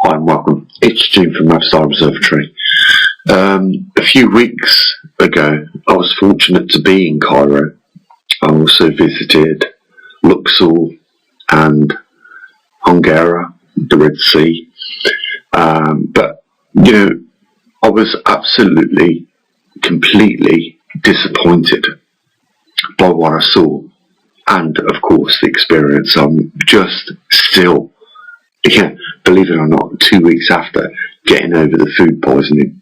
Hi and welcome. It's Jim from Maverickstar Observatory. A few weeks ago, I was fortunate to be in Cairo. I also visited Luxor and Hungary, the Red Sea. But, I was absolutely, completely disappointed by what I saw. And, of course, the experience. I'm just still, believe it or not, 2 weeks after getting over the food poisoning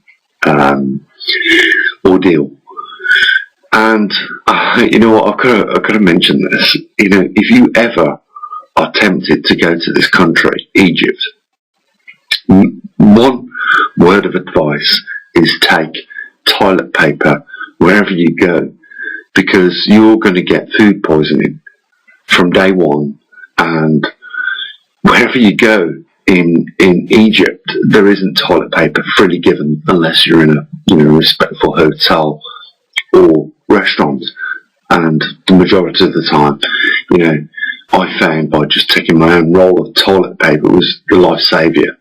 ordeal. And you know what, I could have mentioned this. If you ever are tempted to go to this country, Egypt, one word of advice is take toilet paper wherever you go, because you're going to get food poisoning from day one. And wherever you go in Egypt, there isn't toilet paper freely given unless you're in a respectful hotel or restaurant. And the majority of the time, I found by just taking my own roll of toilet paper was the life saviour.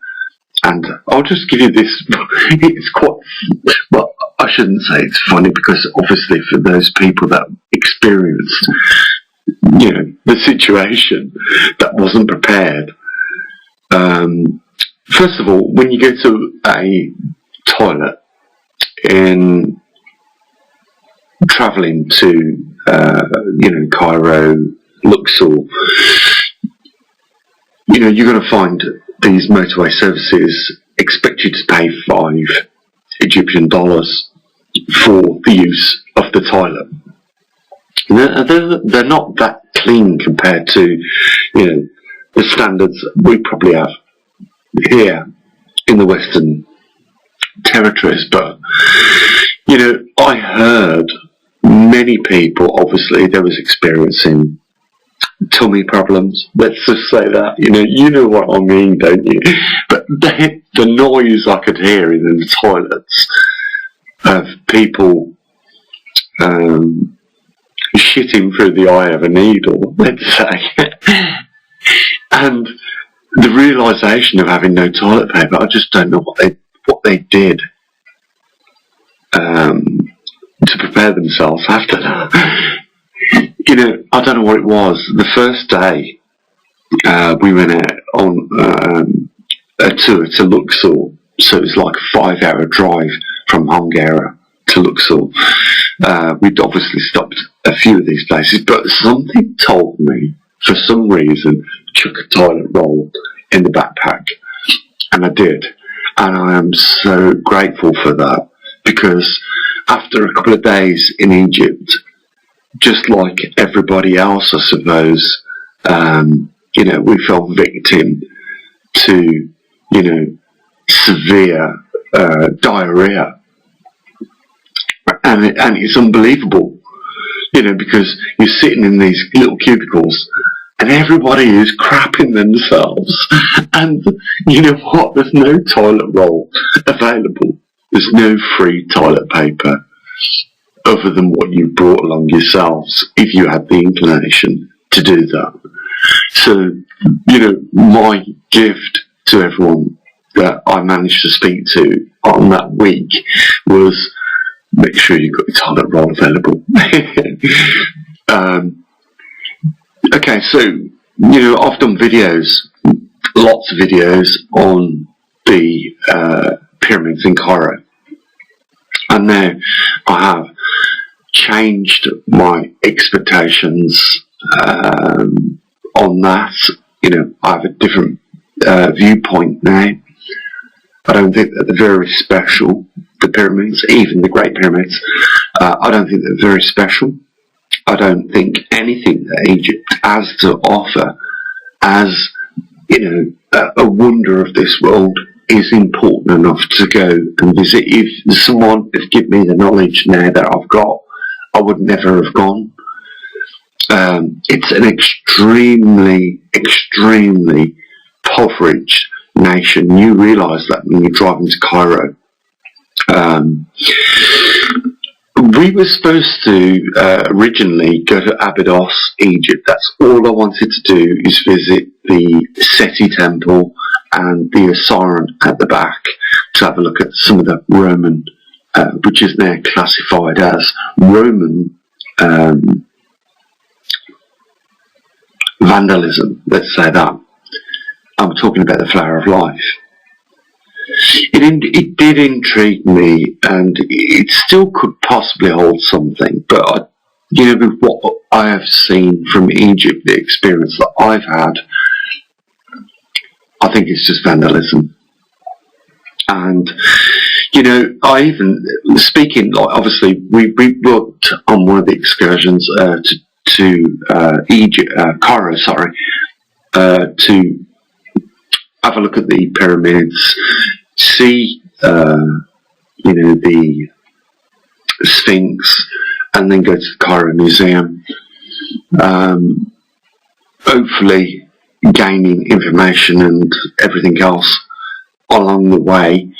And I'll just give you this. It's quite, well, I shouldn't say it's funny, because obviously for those people that experienced the situation, that wasn't prepared. First of all, when you go to a toilet in travelling to Cairo, Luxor, you're going to find these motorway services expect you to pay $5 Egyptian for the use of the toilet. They're not that clean compared to the standards we probably have here in the Western territories. But I heard many people, obviously they was experiencing tummy problems, let's just say that. You know what I mean, don't you? But the noise I could hear in the toilets of people shitting through the eye of a needle, let's say, and the realisation of having no toilet paper. I just don't know what they did to prepare themselves after that. I don't know what it was. The first day we went out on a tour to Luxor, so it was like a 5-hour drive from Hungary to Luxor. We'd obviously stopped a few of these places, but something told me, for some reason, chuck a toilet roll in the backpack, and I did. And I am so grateful for that, because after a couple of days in Egypt, just like everybody else, I suppose, we fell victim to, severe diarrhea. And it's unbelievable, because you're sitting in these little cubicles and everybody is crapping themselves. And you know what? There's no toilet roll available. There's no free toilet paper other than what you brought along yourselves, if you had the inclination to do that. So, my gift to everyone that I managed to speak to on that week was, make sure you've got your toilet roll available. Okay, so, I've done videos, lots of videos on the pyramids in Cairo. And now I have changed my expectations on that. I have a different viewpoint now. I don't think that they're very special, the pyramids, even the Great Pyramids. I don't think they're very special. I don't think anything that Egypt has to offer as, a wonder of this world is important enough to go and visit. If someone had given me the knowledge now that I've got, I would never have gone. It's an extremely, extremely impoverished nation. You realise that when you're driving to Cairo. We were supposed to originally go to Abydos, Egypt. That's all I wanted to do, is visit the Seti Temple and the Osiron at the back to have a look at some of the Roman, which is now classified as Roman vandalism, let's say that. I'm talking about the Flower of Life. It did intrigue me, and it still could possibly hold something, but with what I have seen from Egypt, the experience that I've had, I think it's just vandalism. And I even speaking, like, obviously we worked on one of the excursions to Egypt, Cairo, to have a look at the pyramids, see the Sphinx, and then go to the Cairo Museum. Hopefully gaining information and everything else along the way.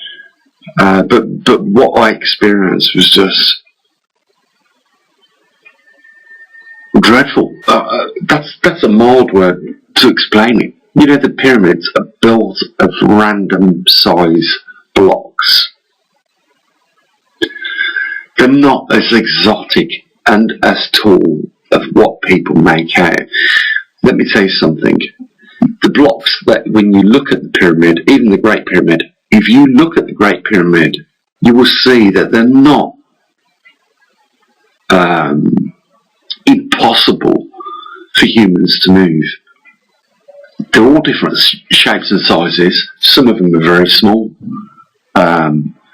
But what I experienced was just dreadful. That's a mild word to explain it. The pyramids are built of random size blocks. They're not as exotic and as tall of what people make out. Let me tell you something. The blocks that when you look at the pyramid, even the Great Pyramid, if you look at the Great Pyramid, you will see that they're not impossible for humans to move. They're all different shapes and sizes. Some of them are very small.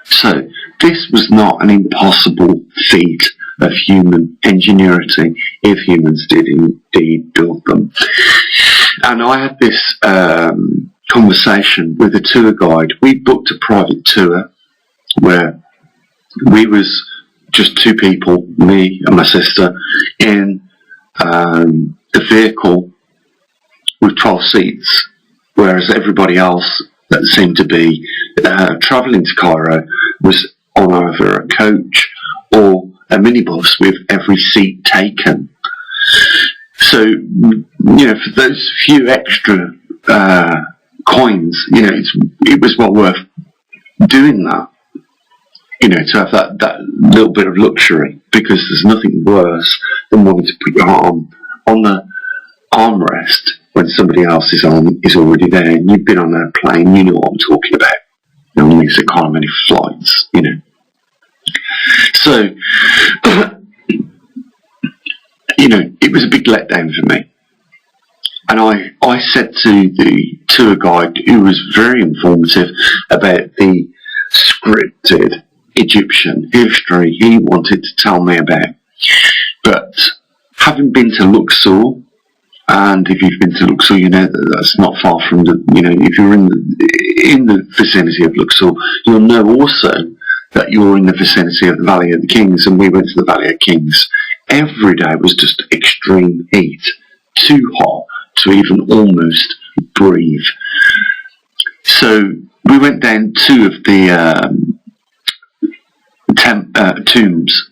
So this was not an impossible feat of human ingenuity if humans did indeed build them. And I had this conversation with a tour guide. We booked a private tour where we was just two people, me and my sister, in the vehicle with 12 seats, whereas everybody else that seemed to be travelling to Cairo was on either a coach or a minibus with every seat taken. So, for those few extra coins, it was well worth doing that. To have that little bit of luxury, because there's nothing worse than wanting to put your arm on the armrest when somebody else's arm is already there, and you've been on a plane, you know what I'm talking about. On these economy flights, So, it was a big letdown for me. And I said to the tour guide, who was very informative about the scripted Egyptian history he wanted to tell me about. But having been to Luxor, and if you've been to Luxor, you know that that's not far from if you're in the vicinity of Luxor, you'll know also that you're in the vicinity of the Valley of the Kings, and we went to the Valley of Kings. Every day was just extreme heat, too hot to even almost breathe. So we went down two of the tombs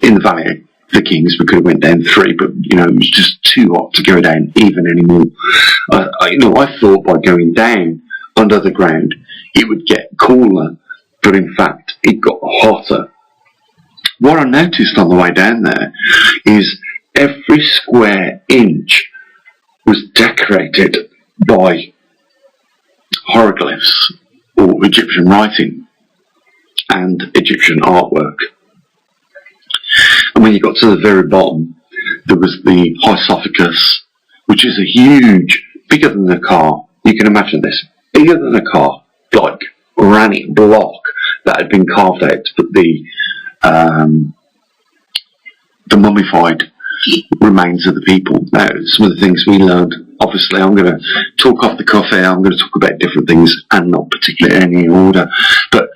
in the Valley of the Kings. We could have went down three, but it was just too hot to go down even anymore. I thought by going down under the ground it would get cooler, but in fact it got hotter. What I noticed on the way down there is every square inch was decorated by hieroglyphs or Egyptian writing and Egyptian artwork. And when you got to the very bottom, there was the Hypophagus, which is a huge, bigger than a car. You can imagine this, bigger than a car, like granite block that had been carved out to put the mummified remains of the people. Now, some of the things we learned, obviously I'm going to talk off the cuff here, I'm going to talk about different things and not particularly in any order, but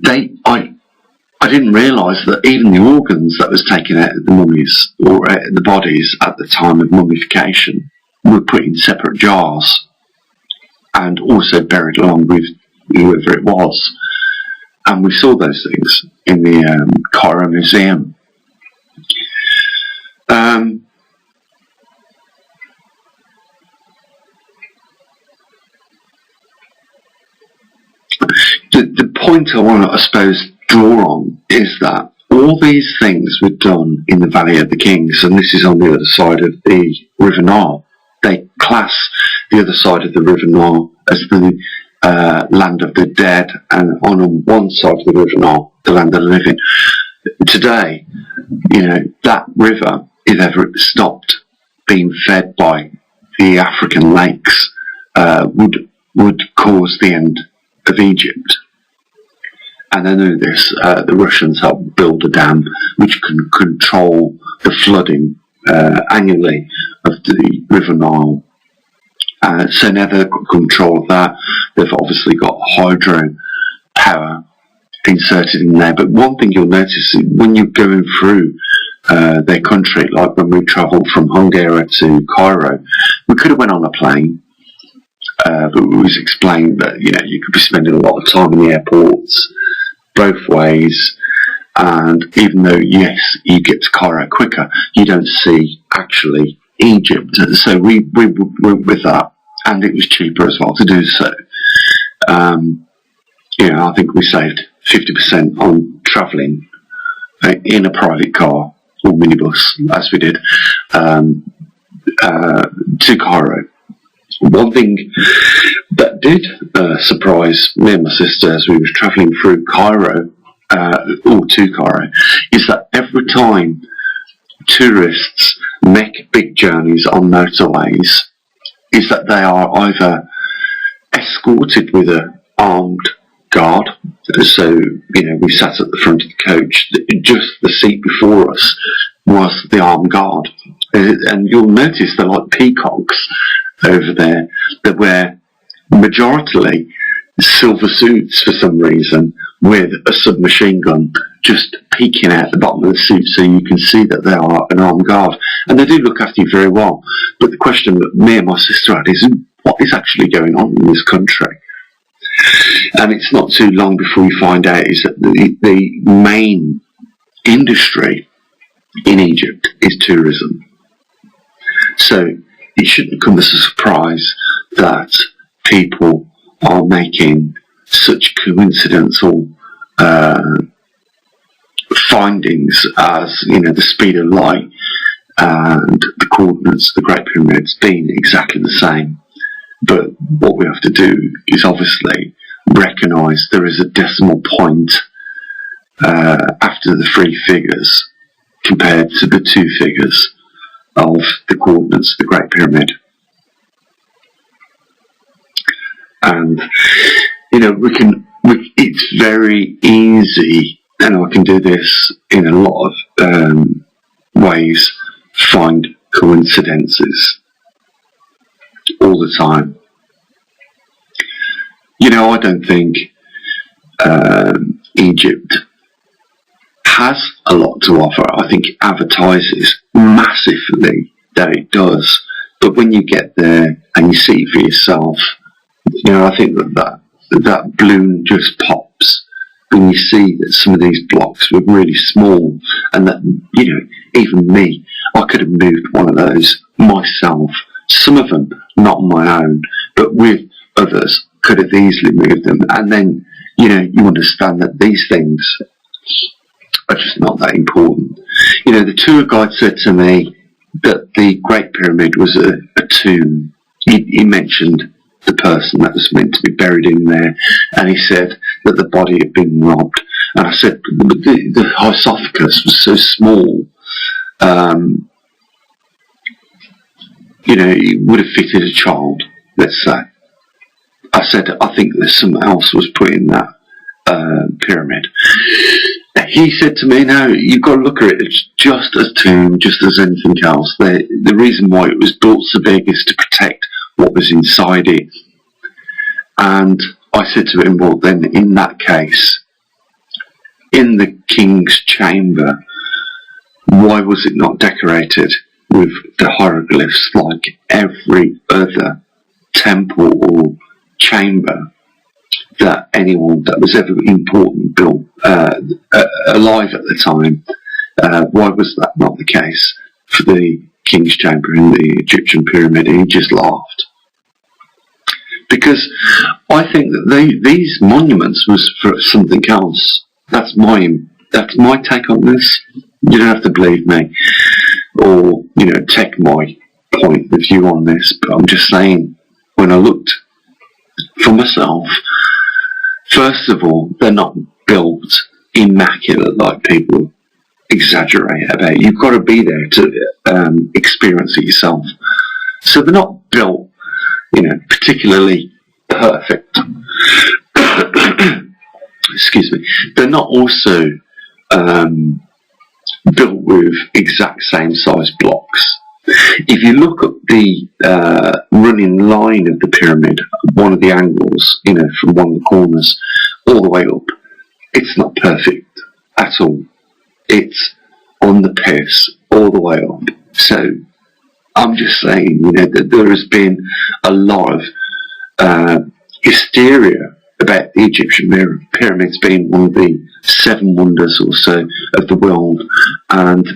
I didn't realise that even the organs that was taken out of the mummies or out of the bodies at the time of mummification were put in separate jars and also buried along with whoever it was. And we saw those things in the Cairo Museum. the point I want to, I suppose, draw on is that all these things were done in the Valley of the Kings, and this is on the other side of the River Nile. They class the other side of the River Nile as the land of the dead, and on one side of the River Nile, the land of the living. Today, that river, if ever it stopped being fed by the African lakes, would cause the end of Egypt. And then in this, the Russians helped build a dam which can control the flooding annually of the River Nile. So now they've got control of that. They've obviously got hydro power inserted in there. But one thing you'll notice when you're going through their country, like when we travelled from Hungary to Cairo, we could have went on a plane, but it was explained that you could be spending a lot of time in the airports both ways, and even though yes you get to Cairo quicker, you don't see actually Egypt. So we went with that, and it was cheaper as well to do so. I think we saved 50% on travelling in a private car or minibus, as we did, to Cairo. One thing that did surprise me and my sister as we were travelling through Cairo, or to Cairo, is that every time tourists make big journeys on motorways, is that they are either escorted with an armed guard. So, we sat at the front of the coach, just the seat before us was the armed guard. And you'll notice they're like peacocks over there. They wear majoritarily silver suits for some reason, with a submachine gun just peeking out the bottom of the suit, so you can see that they are an armed guard, and they do look after you very well. But the question that me and my sister had is, what is actually going on in this country? And it's not too long before we find out is that the main industry in Egypt is tourism. So it shouldn't come as a surprise that people are making such coincidental findings as the speed of light and the coordinates of the Great Pyramids being exactly the same. But what we have to do is obviously recognise there is a decimal point after the 3 figures compared to the 2 figures of the coordinates of the Great Pyramid. And it's very easy, and I can do this in a lot of ways, find coincidences all the time. I don't think Egypt has a lot to offer. I think it advertises massively that it does, but when you get there and you see it for yourself, I think that balloon just pops when you see that some of these blocks were really small, and that even me, I could have moved one of those myself. Some of them not on my own, but with others could have easily moved them. And then you understand that these things are just not that important. The tour guide said to me that the Great Pyramid was a tomb. He mentioned the person that was meant to be buried in there, and he said that the body had been robbed. And I said, but the sarcophagus was so small, it would have fitted a child, let's say. I said, I think there's something else was put in that pyramid. He said to me, no, you've got to look at it, it's just a tomb, just as anything else. The reason why it was built so big is to protect what was inside it. And I said to him, well then, in that case, in the king's chamber, why was it not decorated with the hieroglyphs like every other temple or chamber that anyone that was ever important built alive at the time? Why was that not the case for the king's chamber in the Egyptian pyramid? And he just laughed. because I think that these monuments was for something else. That's my take on this. You don't have to believe me, or take my point of view on this. But I'm just saying, when I looked for myself, first of all, they're not built immaculate like people exaggerate about. You've got to be there to experience it yourself. So they're not built, particularly perfect. Excuse me. They're not also built with exact same size blocks. If you look at the running line of the pyramid, one of the angles, from one of the corners all the way up, it's not perfect at all. It's on the piss all the way up. So I'm just saying, that there has been a lot of hysteria about the Egyptian pyramids being one of the 7 wonders or so of the world, and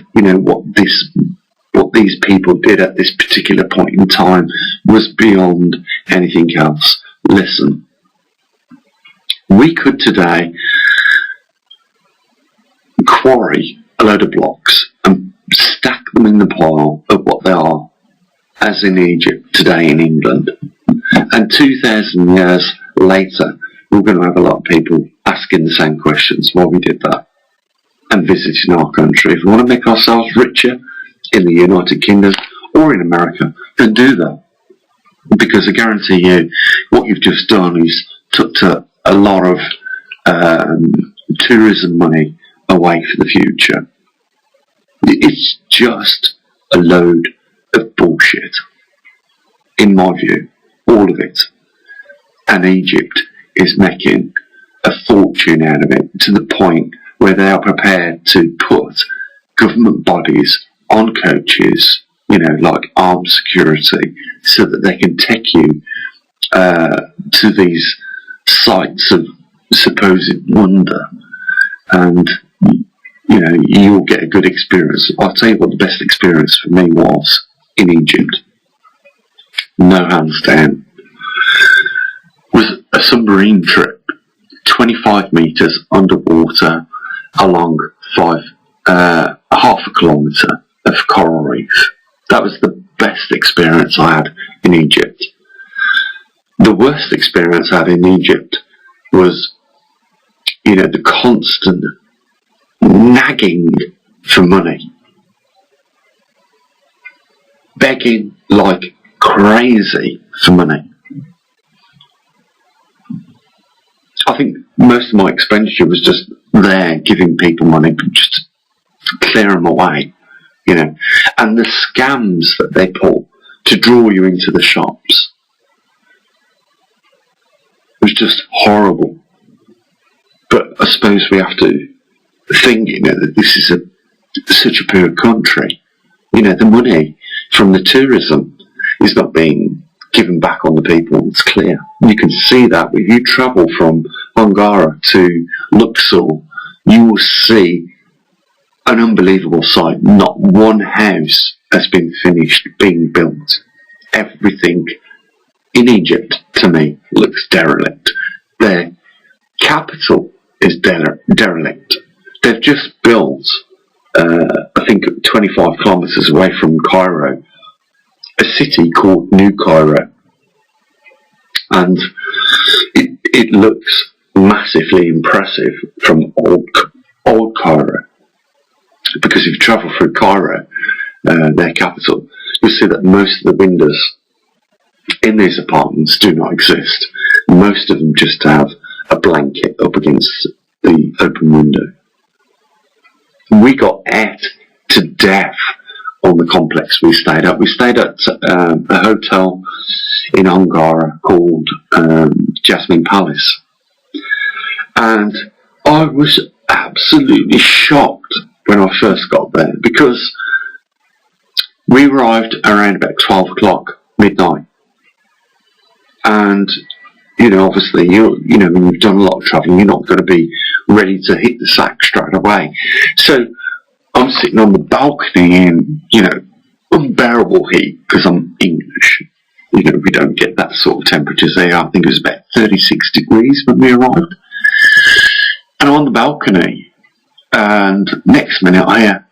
what these people did at this particular point in time was beyond anything else. Listen, we could today quarry a load of blocks and stack them in the pile of what they are, as in Egypt today in England, and 2,000 years later we're going to have a lot of people asking the same questions why we did that, and visiting our country. If we want to make ourselves richer in the United Kingdom or in America, then do that, because I guarantee you what you've just done is took a lot of tourism money away for the future. It's just a load of bullshit, in my view, all of it. And Egypt is making a fortune out of it, to the point where they are prepared to put government bodies on coaches, like armed security, so that they can take you to these sites of supposed wonder, and you'll get a good experience. I'll tell you what the best experience for me was in Egypt, no hands down, was a submarine trip, 25 metres underwater along half a kilometre of coral reef. That was the best experience I had in Egypt. The worst experience I had in Egypt was, the constant nagging for money, begging like crazy for money. I think most of my expenditure was just there giving people money, just to clear them away, and the scams that they pull to draw you into the shops was just horrible. But I suppose we have to think, that this is such a poor country. The money from the tourism is not being given back on the people. It's clear. You can see that if you travel from Angara to Luxor, you will see an unbelievable sight. Not one house has been finished being built. Everything in Egypt, to me, looks derelict. Their capital is derelict. They've just built, I think 25 kilometres away from Cairo, a city called New Cairo, and it looks massively impressive from old Cairo, because if you travel through Cairo, their capital, you'll see that most of the windows in these apartments do not exist. Most of them just have a blanket up against the open window. We got ate to death on the complex we stayed at. We stayed at a hotel in Angara called Jasmine Palace, and I was absolutely shocked when I first got there, because we arrived around about 12 o'clock, midnight, and obviously when you've done a lot of travelling, you're not going to be ready to hit the sack straight away. So I'm sitting on the balcony in unbearable heat, because I'm English, we don't get that sort of temperatures there. I think it was about 36 degrees when we arrived. And I'm on the balcony, and next minute I hear,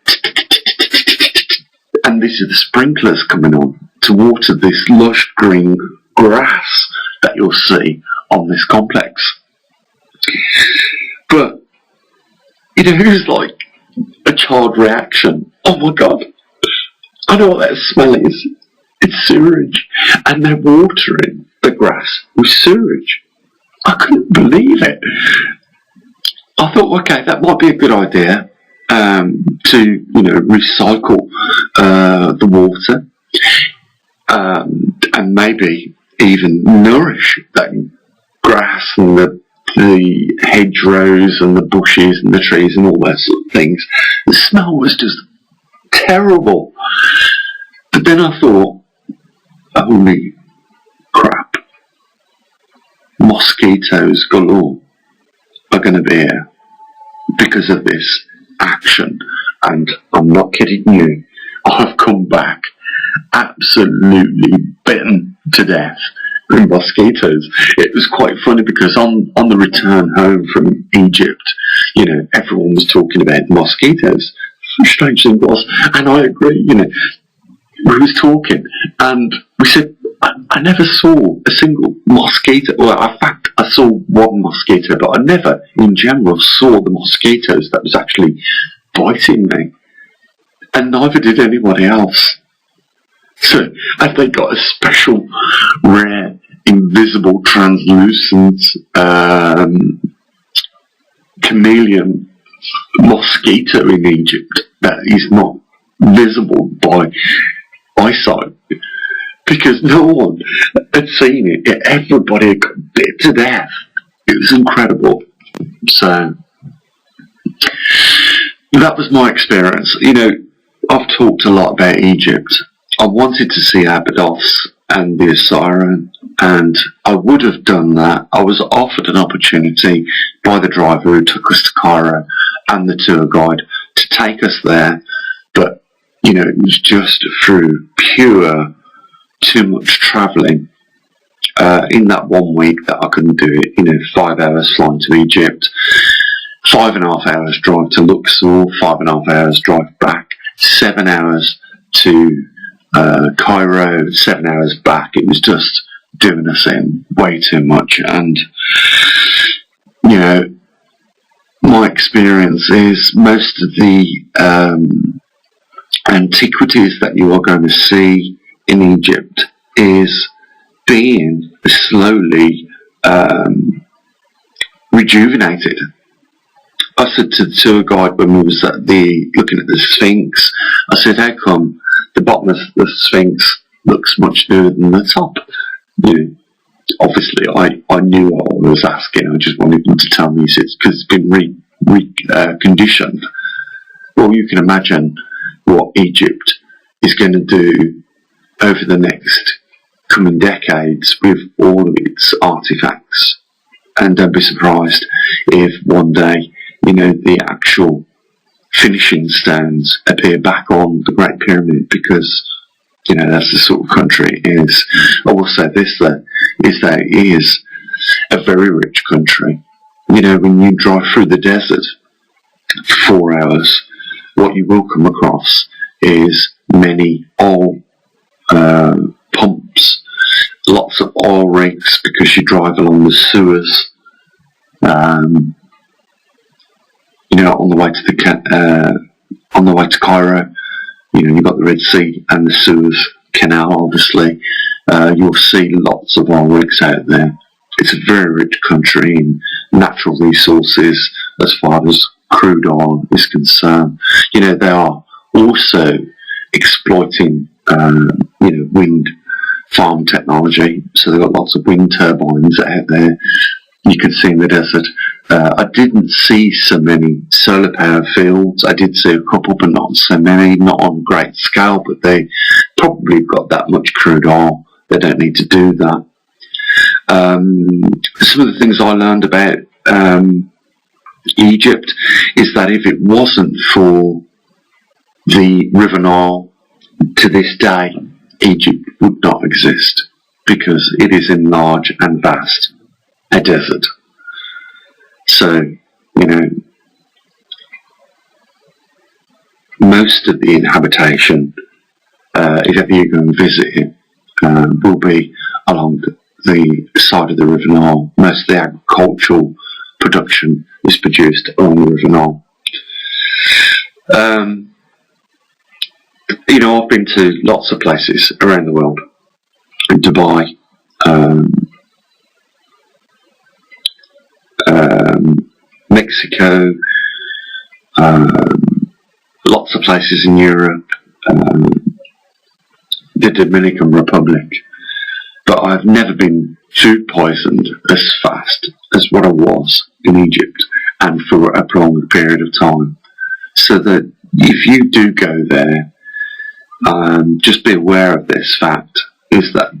and this is the sprinklers coming on to water this lush green grass that you'll see on this complex. But, it was like a child reaction. Oh my God, I know what that smell is. It's sewage. And they're watering the grass with sewage. I couldn't believe it. I thought, okay, that might be a good idea to, recycle the water and maybe even nourish that grass and the hedgerows and the bushes and the trees and all those sort of things. The smell was just terrible. But then I thought, holy crap, mosquitoes galore are going to be here because of this action. And I'm not kidding you, I've come back absolutely bitten to death with mosquitoes. It was quite funny because on the return home from Egypt, everyone was talking about mosquitoes. The strange thing was, and I agree, we was talking and we said, I never saw a single mosquito. Well, in fact, I saw one mosquito, but I never, in general, saw the mosquitoes that was actually biting me. And neither did anybody else. So, have they got a special, rare, invisible, translucent, chameleon mosquito in Egypt that is not visible by eyesight? Because no one had seen it. Everybody had got bit to death. It was incredible. So, that was my experience. I've talked a lot about Egypt. I wanted to see Abydos and the Osiris, and I would have done that. I was offered an opportunity by the driver who took us to Cairo and the tour guide to take us there, but, it was just through pure too much travelling in that 1 week that I couldn't do it. 5 hours flying to Egypt, 5.5 hours drive to Luxor, 5.5 hours drive back, 7 hours to Cairo, 7 hours back. It was just doing us in way too much. And my experience is most of the antiquities that you are going to see in Egypt is being slowly rejuvenated. I said to the tour guide when we was looking at the Sphinx, I said, how come the bottom of the Sphinx looks much newer than the top? Obviously I knew what I was asking. I just wanted them to tell me it's because it's been reconditioned. Well, you can imagine what Egypt is going to do over the next coming decades with all of its artifacts. And don't be surprised if one day, the actual finishing stones appear back on the Great Pyramid, because, that's the sort of country it is. I will say this, though, is that it is a very rich country. When you drive through the desert for 4 hours, what you will come across is many oil pumps, lots of oil rigs, because you drive along the sewers. On the way to Cairo, you've got the Red Sea and the Suez Canal, obviously. You'll see lots of oil rigs out there. It's a very rich country in natural resources as far as crude oil is concerned. They are also exploiting, wind farm technology. So they've got lots of wind turbines out there. You can see in the desert. I didn't see so many solar power fields. I did see a couple, but not so many, not on great scale, but they probably got that much crude oil. They don't need to do that. Some of the things I learned about Egypt is that if it wasn't for the River Nile, to this day, Egypt would not exist. because it is in large and vast a desert. So, you know, most of the inhabitation, if ever you go and visit it, will be along the side of the River Nile. Most of the agricultural production is produced along the River Nile. You know, I've been to lots of places around the world. In Dubai, Mexico, lots of places in Europe, the Dominican Republic, but I've never been food poisoned as fast as what I was in Egypt, and for a prolonged period of time. So that if you do go there, just be aware of this fact, is that,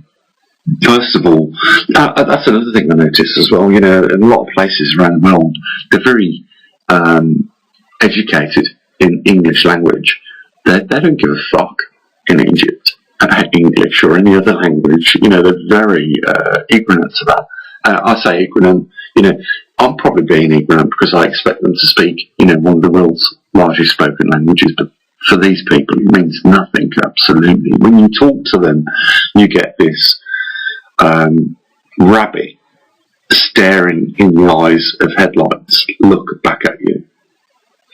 first of all, that's another thing I noticed as well, you know, in a lot of places around the world, they're very educated in English language. They don't give a fuck in Egypt about English or any other language. You know, they're very ignorant to that. I say ignorant, you know, I'm probably being ignorant because I expect them to speak, you know, one of the world's largest spoken languages, but for these people it means nothing, absolutely. When you talk to them, you get this rabbit staring in the eyes of headlights look back at you.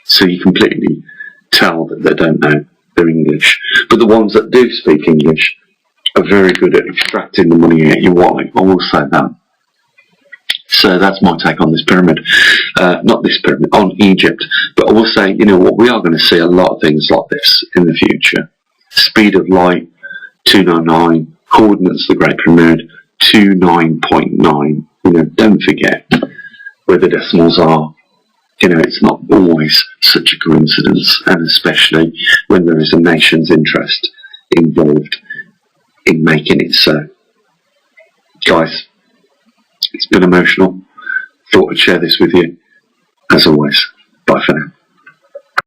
So you completely tell that they don't know their English. But the ones that do speak English are very good at extracting the money out your wallet, I will say that. So that's my take on this pyramid. Not this pyramid, on Egypt. But I will say, you know what, we are going to see a lot of things like this in the future. Speed of light, 299. Coordinates of the Great Pyramid, 29.9. You know, don't forget where the decimals are. You know, it's not always such a coincidence, and especially when there is a nation's interest involved in making it so. Guys, it's been emotional. Thought I'd share this with you. As always, bye for now.